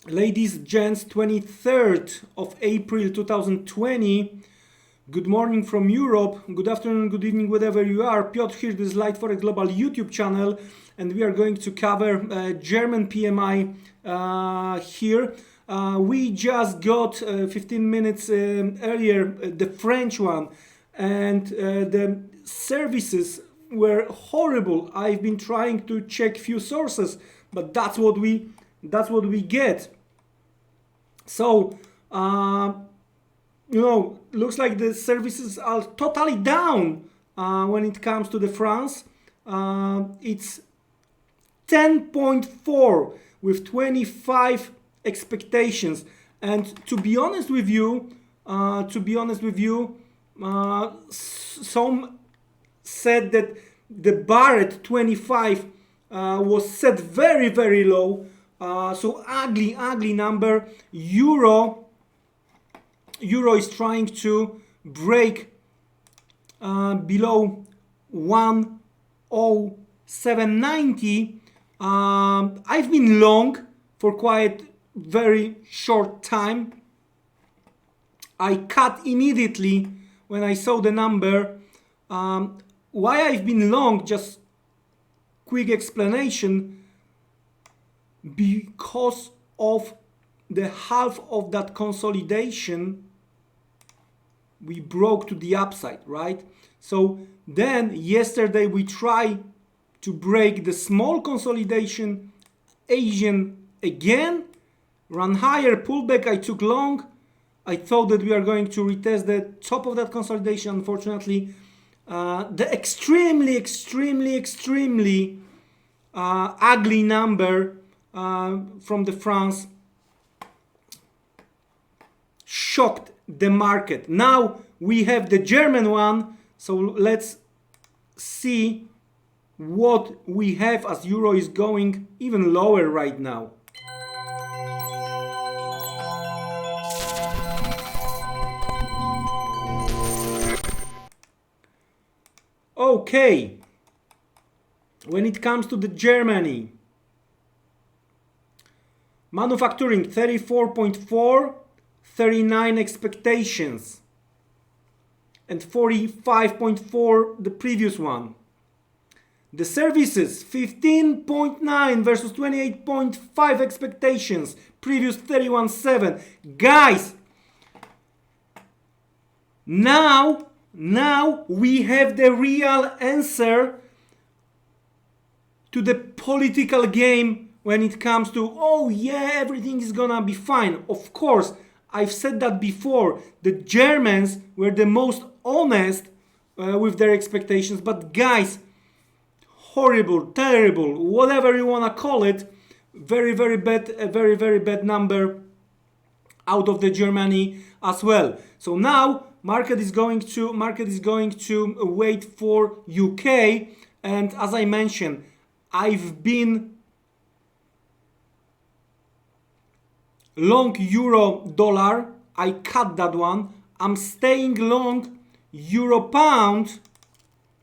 Ladies, gents, 23rd of April 2020. Good morning from Europe. Good afternoon, good evening, wherever you are. Piotr here, this is Light Forex Global YouTube channel, and we are going to cover German PMI here. We just got 15 minutes earlier the French one, and the services were horrible. I've been trying to check few sources, but that's what we get. So looks like the services are totally down when it comes to the France. It's 10.4 with 25 expectations, and to be honest with you, some said that the bar at 25 was set very, very low. So ugly number. Euro is trying to break below 107.90. I've been long for quite very short time. I cut immediately when I saw the number. Why I've been long, just quick explanation. Because of the half of that consolidation, we broke to the upside, right? So then yesterday we tried to break the small consolidation, Asian again, run higher, pullback, I took long. I thought that we are going to retest the top of that consolidation. Unfortunately, the extremely ugly number from the France shocked the market. Now we have the German one, so let's see what we have as euro is going even lower right now. Okay, when it comes to the Germany, manufacturing 34.4, 39 expectations, and 45.4 the previous one. The services 15.9 versus 28.5 expectations, previous 31.7. Guys, now we have the real answer to the political game. When it comes to, oh yeah, everything is gonna be fine. Of course, I've said that before. The Germans were the most honest with their expectations. But guys, horrible, terrible, whatever you wanna call it, very bad, a very bad number out of the Germany as well. So now market is going to wait for UK, and as I mentioned, I've been long euro dollar. I cut that one. I'm staying long euro pound.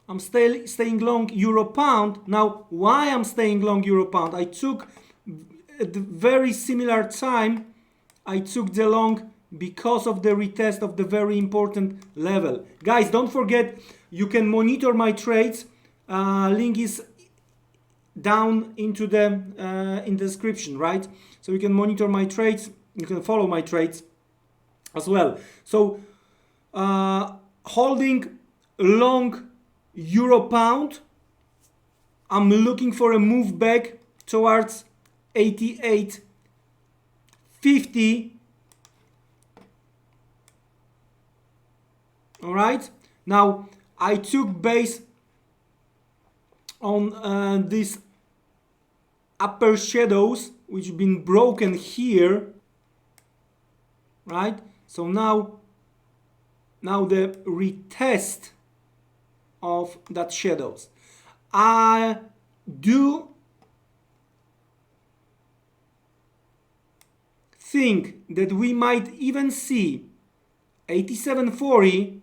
I'm staying long euro pound. Now, why I'm staying long euro pound? I took at the very similar time. I took the long because of the retest of the very important level. Guys, don't forget, you can monitor my trades. Link is down into the in the description, right? So you can monitor my trades, you can follow my trades as well. So holding long euro pound, I'm looking for a move back towards 88.50. All right, now I took base on these upper shadows which have been broken here, right? So now the retest of that shadows. I do think that we might even see 87.40,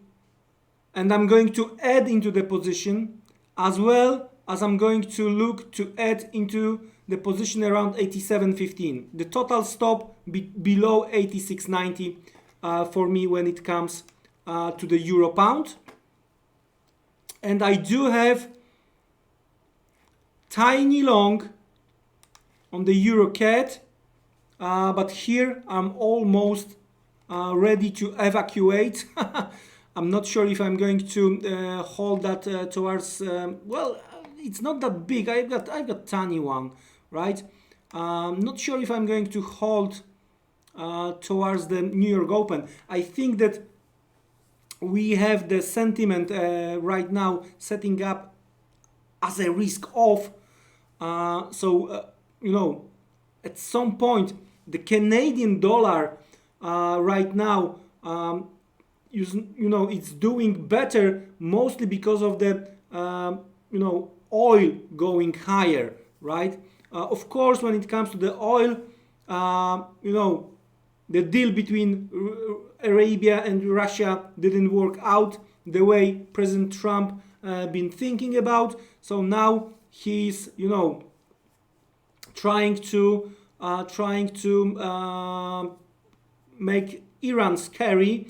and I'm going to add into the position, as well as I'm going to look to add into the position around 87.15. The total stop below 86.90 for me when it comes to the euro pound. And I do have tiny long on the EURCAD, but here I'm almost ready to evacuate. I'm not sure if I'm going to hold that towards, well, it's not that big. I've got tiny one, right? Not sure if I'm going to hold towards the New York Open. I think that we have the sentiment right now setting up as a risk off. You know, at some point, the Canadian dollar right now, you know, it's doing better mostly because of the, you know, oil going higher, right? Of course, when it comes to the oil, you know, the deal between Arabia and Russia didn't work out the way President Trump been thinking about. So now he's, you know, trying to make Iran scary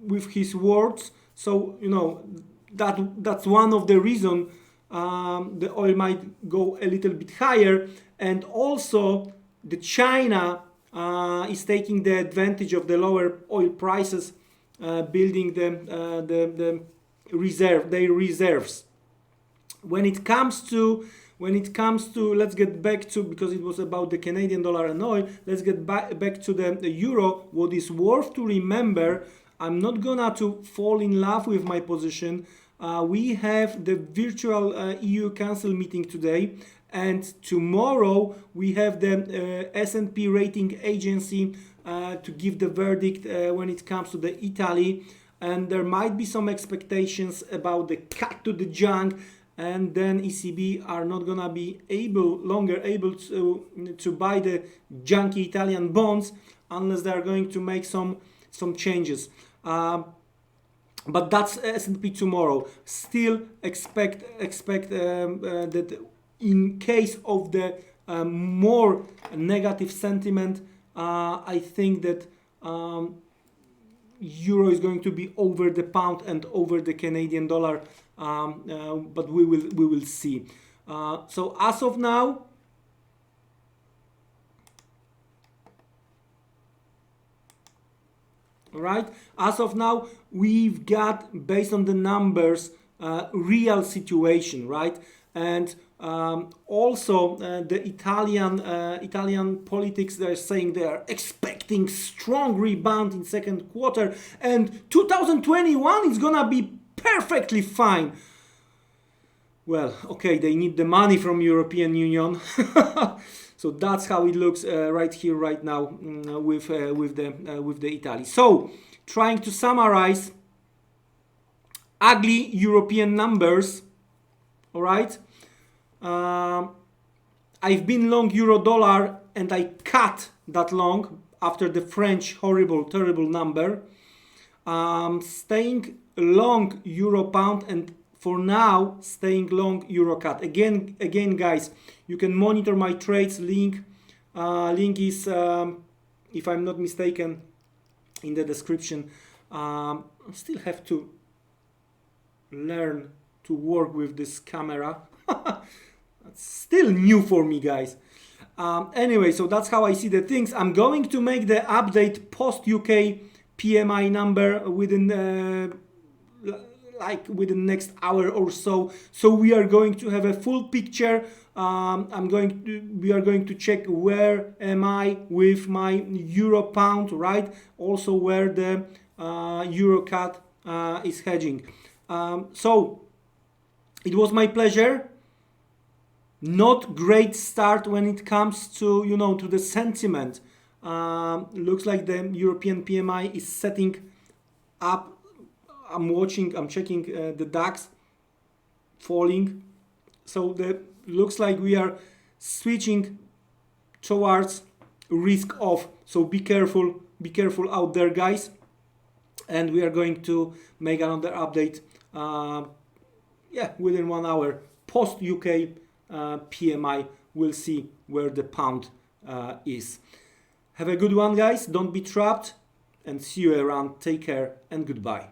with his words. So, you know, that's one of the reasons the oil might go a little bit higher. And also the China is taking the advantage of the lower oil prices, building the reserves. When it comes to, let's get back to, because it was about the Canadian dollar and oil, let's get back to the euro. What is worth to remember, I'm not gonna to fall in love with my position. We have the virtual EU Council meeting today, and tomorrow we have the S&P rating agency to give the verdict when it comes to the Italy, and there might be some expectations about the cut to the junk, and then ECB are not gonna be longer able to buy the junky Italian bonds unless they are going to make some changes. But that's S&P tomorrow. Still expect that in case of the more negative sentiment, I think that euro is going to be over the pound and over the Canadian dollar, but we will see. So as of now, right? As of now, we've got, based on the numbers, real situation, right? And also the Italian politics, they're saying they are expecting strong rebound in second quarter, and 2021 is gonna be perfectly fine. Well, okay, they need the money from European Union. So that's how it looks right here, right now, with the Italy. So, trying to summarize, ugly European numbers. All right. I've been long euro dollar and I cut that long after the French horrible, terrible number. Staying long euro pound and for now, staying long EURCAD. Again, guys, you can monitor my trades. Link is, if I'm not mistaken, in the description. I still have to learn to work with this camera. That's still new for me, guys. Anyway, so that's how I see the things. I'm going to make the update post UK PMI number within within next hour or so. So we are going to have a full picture. We are going to check where am I with my euro pound, right? Also where the EURCAD is hedging. So it was my pleasure. Not great start when it comes to, you know, to the sentiment. Looks like the European PMI is setting up. I'm checking the DAX falling. So looks like we are switching towards risk off. So be careful out there, guys. And we are going to make another update, within 1 hour post UK PMI we'll see where the pound is. Have a good one, guys. Don't be trapped, and see you around. Take care and goodbye.